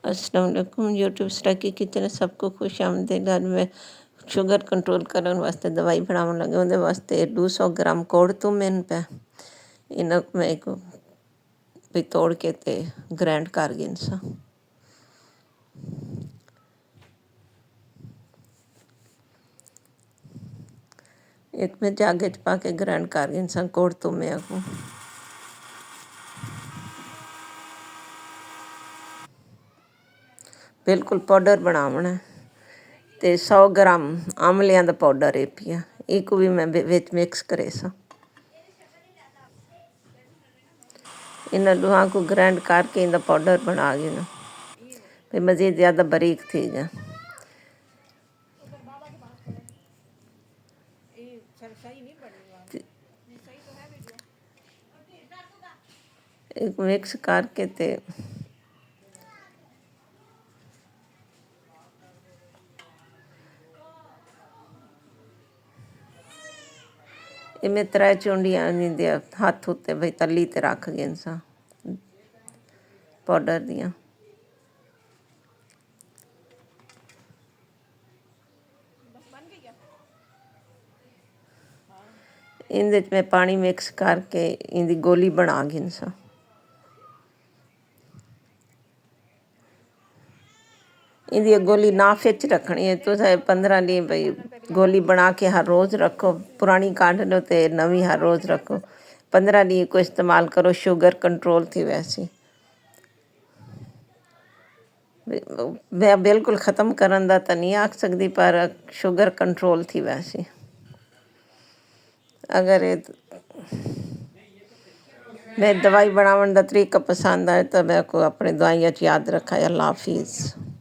अस्सलाम वालेकुम। YouTube स्टाकी kitchen सबको खुश आमदीद। आज मैं शुगर कंट्रोल करने वास्ते दवाई बनाने लगे। उहदे वास्ते 200 ग्राम कोड़ तुमेन पे इन्हें मैं एक भी तोड़ के ते ग्राइंड कर गिनसा। एक मैं जागे च पा के ग्राइंड कर गिनसा कोड़ तुमे को। बिल्कुल पाउडर बनावना ते 100 ग्राम आमलियां दा पाउडर है पिया एक भी मैं विच मिक्स करे सा। इन्हें दोहां को ग्राइंड करके इनका पाउडर बना लेना फिर मज़ीद ज़्यादा बारीक थी जा। एक मिक्स करके ते मैं 3 चुंडियां हाथ उत्ते बई तली ते रख गए सा पाउडर दियां। इहदे मैं पानी मिक्स करके इनकी गोली बना गिन सा। इनकी गोली नाफ च रखनी है तो 15 दिन बई गोली बना के हर रोज़ रखो। पुरानी काट लो तो नवी हर रोज़ रखो। 15 दिन को इस्तेमाल करो शुगर कंट्रोल थी वैसी। मैं बिल्कुल ख़त्म करन दा तो नहीं आख सकती पर शुगर कंट्रोल थी वैसी। अगर मैं दवाई बनावन दा तरीका पसंद आए तो मैं को अपने दवाइयाँ याद रखा। अल्लाह हाफिज़।